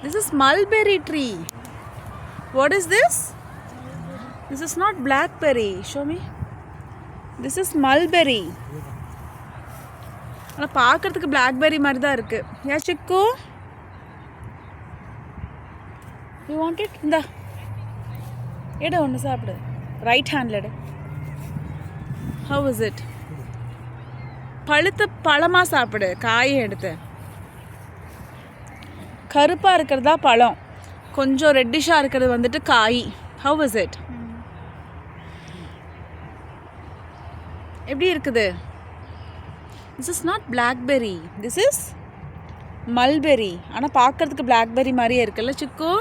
This is mulberry tree. What is this? This is not blackberry. Show me. This is mulberry. ஆனா பார்க்கிறதுக்கு blackberry மாதிரி தான் இருக்கு. யா சிக்கு? You want it? இந்தா. எடு ஒன்று சாப்பிடு. ரைட் ஹேண்ட்ல எடு. How is it? பழுத்த பழமா சாப்பிடு, காயை எடுத்து. கருப்பா இருக்கிறதா பழம், கொஞ்சம் ரெட்டிஷா இருக்கிறது வந்துட்டு காய். How is it? எப்படி இருக்குது? This is not blackberry. This is mulberry. ஆனா பார்க்கிறதுக்கு blackberry மாதிரியே இருக்குல்ல சிக்கு?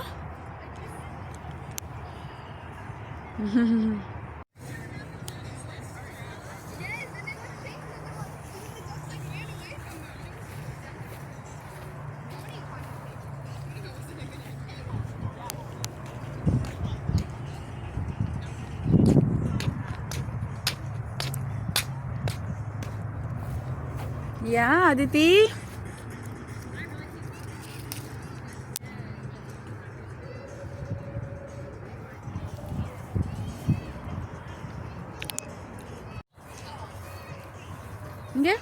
யா அதித்தி, இங்க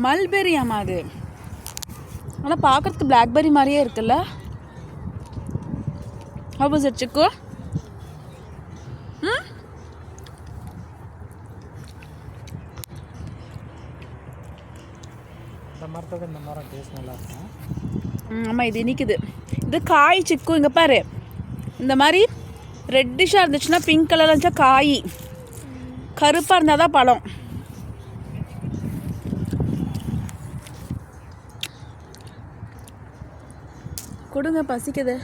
மல்பெரி. ஆமா அது, ஆனா பார்க்கறதுக்கு பிளாக்பெரி மாதிரியே இருக்குல்ல. How was it சிக்கு? ஆமாம், இது இனிக்குது. இது காய் சிக்கு. இங்கே பாரு, இந்த மாதிரி ரெட்டிஷாக இருந்துச்சுன்னா பிங்க் கலரில் இருந்துச்சா காய், கருப்பாக இருந்தால் தான் பழம். கொடுங்க, பசிக்குது.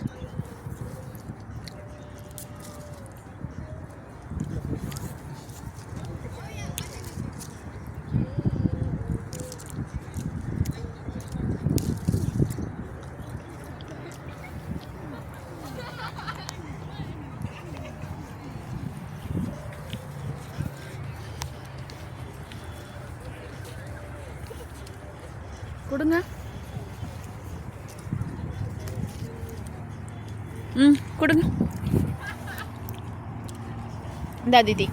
கொடுங்க. கொடுங்க. இந்த அதிதி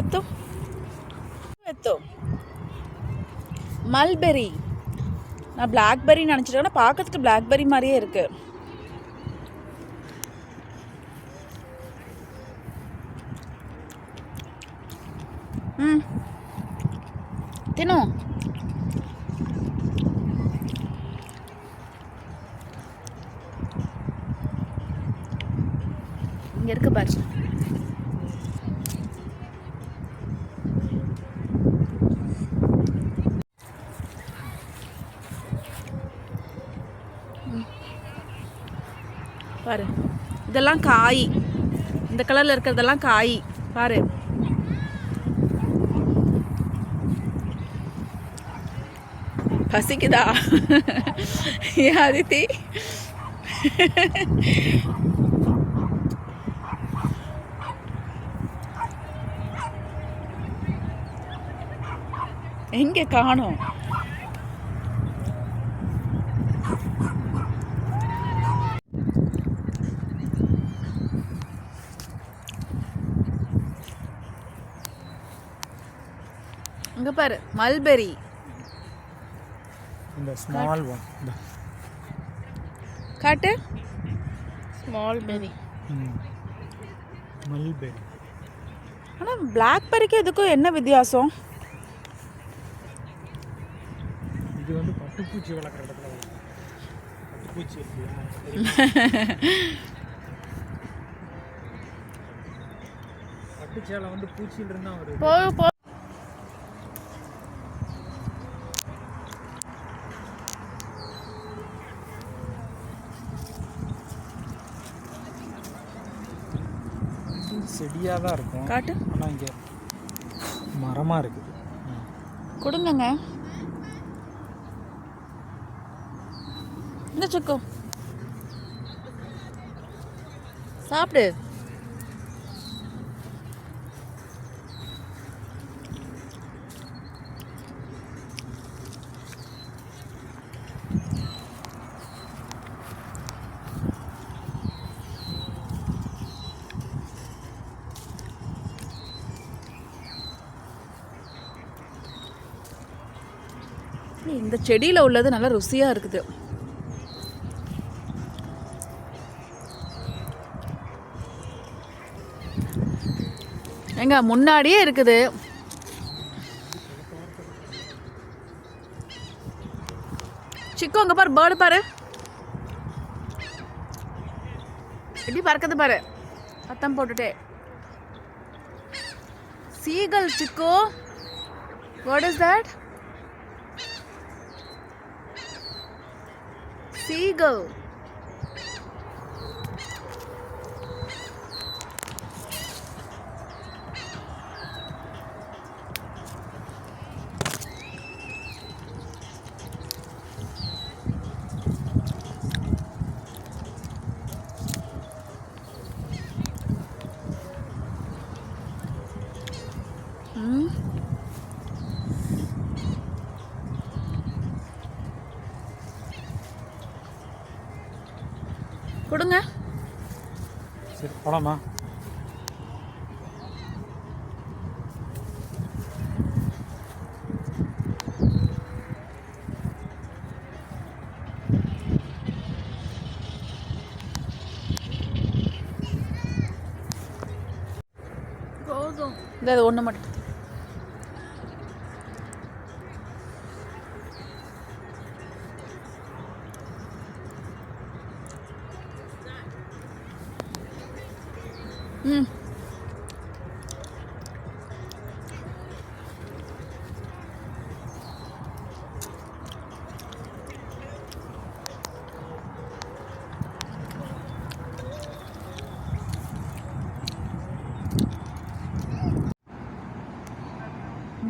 எத்தோ எத்தோ மல்பெரி. நான் பிளாக்பெரி நினச்சிட்டேன், பார்க்கறதுக்கு பிளாக்பெரி மாதிரியே இருக்கு. தினம் இங்கே இருக்கு பாரு. பாரு, இதெல்லாம் காய். இந்த கலர்ல இருக்கிறதெல்லாம் காய் பாரு. பசிக்குதா அதித்தி? எங்கே காணோம்? இங்க பாரு, மல்பெரி. இந்த ஸ்மால் ஒன் காட்டு. ஸ்மால் பெரி, மல்பெரி. ஆனா பிளாக்பெரிக்கு இதுக்கும் என்ன வித்தியாசம்? இது வந்து பட்டுப்பூச்சி வளர்க்குற இடத்துல பட்டுப்பூச்சி பட்டுச்சேலை வந்து பூச்சியில் இருந்தா ஒரு செடியாக தான் இருக்கும். காட்டு. ஆனால் இங்கே மரமாக இருக்குது. கொடுங்கங்க. இந்த சிக்கு சாப்பிடு. இந்த செடியில் உள்ளது நல்லா ருசியாக இருக்குது. எங்க முன்னாடியே இருக்குது. சிக்கு அங்கே பாரு, பேர்டு பாரு எப்படி பறக்குது பாரு, சத்தம் போட்டுட்டே. சீகல் சிக்கு, what is that? Seagull. கொடுங்க. சரி போலாமா? போதும். இது ஒன்று மட்டும்.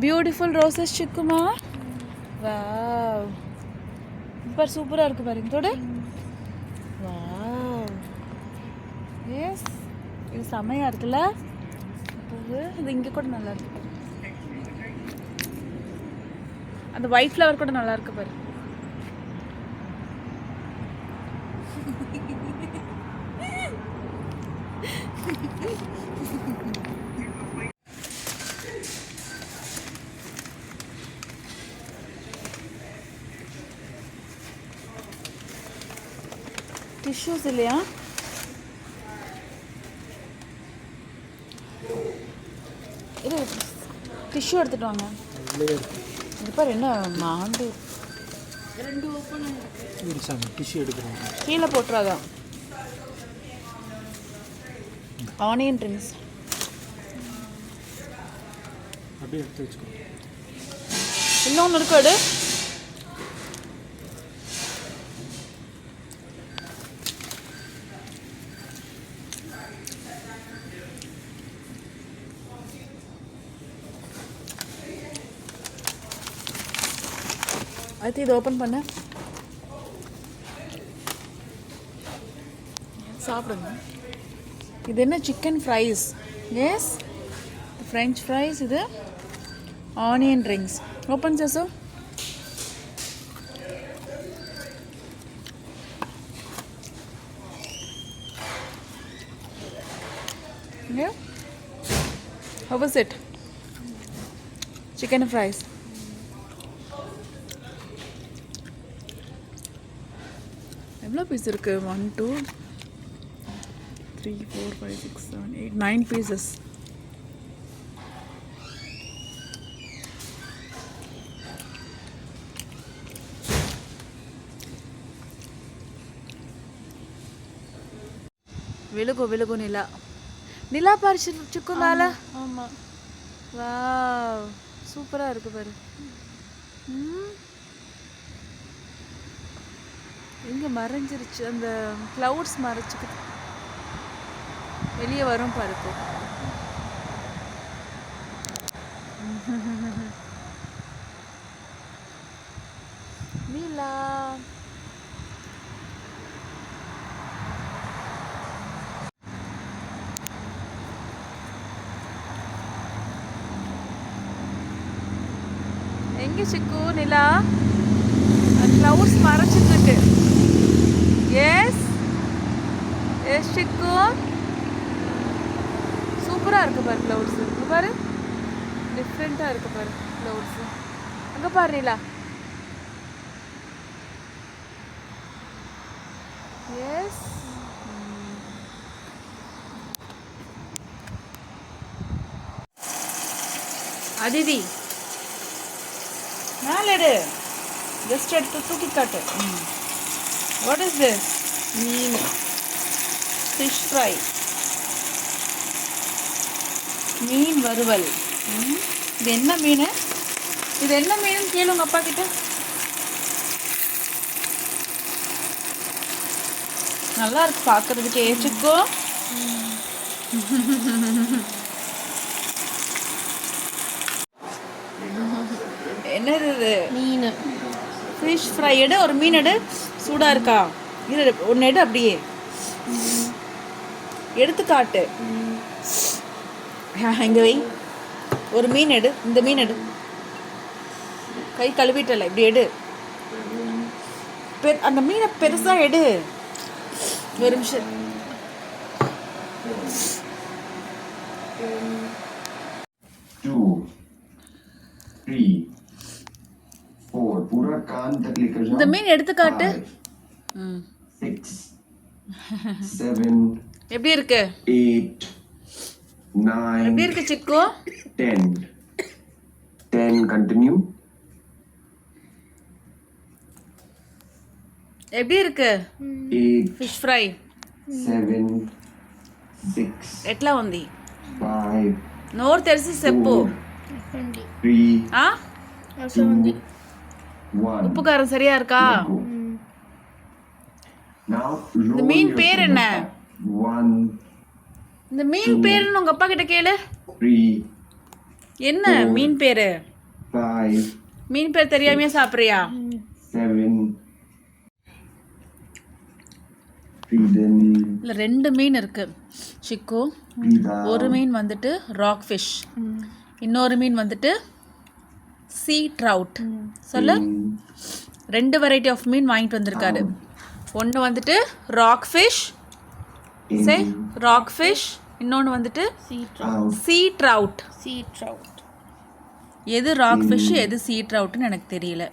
பியூட்டிஃபுல் ரோசஸ் சிக்குமா. வாவ், சூப்பர் சூப்பராக இருக்குது பாருங்க தோடு. வாவ், எஸ், இது செமையாக இருக்குல்ல பூவு. இது இங்கே கூட நல்லா இருக்கு. அந்த ஒயிட் ஃப்ளவர் கூட நல்லா இருக்கு பாரு. டிஷ்யூஸ் இல்லையா? இது டிஷ்யூ எடுத்துட்டு வாங்க. இது பாரு என்ன மாண்டு. ரெண்டு ஓப்பன் இருக்கு. டிஷ்யூ எடுக்கிறோம். கீழே போட்டுறாதான். ஆனியன் ரிங்ஸ் அப்படியே எடுத்து வச்சுக்கோ. இன்னொன்று இருக்கு. எடு. அடுத்து இதை ஓப்பன் பண்ண சாப்பிடுங்க. இது என்ன? Chicken fries. Yes, French fries. இது ஆனியன் ரிங்ஸ். ஓப்பன் சசோ. How was it? Chicken fries. எவ்வளோ பீஸ் இருக்கு? 1 2 3 4 5 6 7 8 9 பீசஸ். விழுகு விழுகு. நிலா நிலா பாரு சிக்கு மேலே. ஆமாம். வாவ், சூப்பராக இருக்கு பாரு. எங்கே மறைஞ்சிருச்சு? அந்த க்ளவுட்ஸ் மறைச்சிக்கிட்டு வெளியே வரும் பாருக்கும். நீலா எங்கே சிக்கு? நிலா க்ளவுட்ஸ் மறைச்சிட்டு இருக்கு. எஸ் எஸ் சிக்கு, சூப்பராக இருக்குது பாரு க்ளவுட்ஸு. இங்கே பாரு, டிஃப்ரெண்ட்டாக இருக்குது பாரு க்ளவுட்ஸு. அங்கே பாரு நிலா. எஸ். அதிதி மேலே எடு, ஜஸ்ட் எடுத்து தூக்கி காட்டு. What is this? மீன், ஃபிஷ் ஃப்ரை, மீன் வறுவல். இது என்ன மீன்? இது என்ன மீன் கேளு உங்க அப்பா கிட்ட. நல்லா இருக்கு பார்க்கறதுக்கு. ஏச்சுக்கோ. என்னது இது? மீன். ஃபிஷ் ஃப்ரை எடு, ஒரு மீன் எடு. சூடாக இருக்கா? இரு, ஒன்று எடு, அப்படியே எடுத்து காட்டு. இங்கே வை. ஒரு மீன் எடு, இந்த மீன் எடு. கை கழுவிட்டல, இப்படி எடு. அந்த மீனை பெருசாக எடு. ஒரு நிமிஷம். இந்த மீன் எடுத்து காட்டு. 6 7 எப்படி இருக்கு? 8 9 எப்படி இருக்கு சிக்கோ? 10 10 continue. எப்படி இருக்கு 8 ஃபிஷ் ஃப்ரை? 7 6 ఎట్లా ఉంది? 5 నోరు తెరిచి చెప్పు. 3 ఆ 2 1. உப்பு காரம் சரியா இருக்கா? இந்த மீன் பேர் என்ன? 1 இந்த மீன் பேருன்னு உங்க அப்பா கிட்ட கேளு. 3 என்ன மீன் பேரு? 5 மீன் பேர் தெரியாமையே சாப்பிட்றியா? 7 இல்லை, 2 மீன் இருக்கு சிக்கு. ஒரு மீன் வந்துட்டு ராக் ஃபிஷ், இன்னொரு மீன் வந்துட்டு சீ ட்ரவுட். சொல்லு. 2 வெரைட்டி ஆஃப் மீன் வாங்கிட்டு வந்திருக்காரு. ஒன்று வந்துட்டு ராக் ஃபிஷ், சே ராக் ஃபிஷ். இன்னொன்று வந்துட்டு சீ ட்ரவுட். சீ ட்ரவுட். எது ராக் ஃபிஷ் எது சீ ட்ரவுட்னு எனக்கு தெரியல.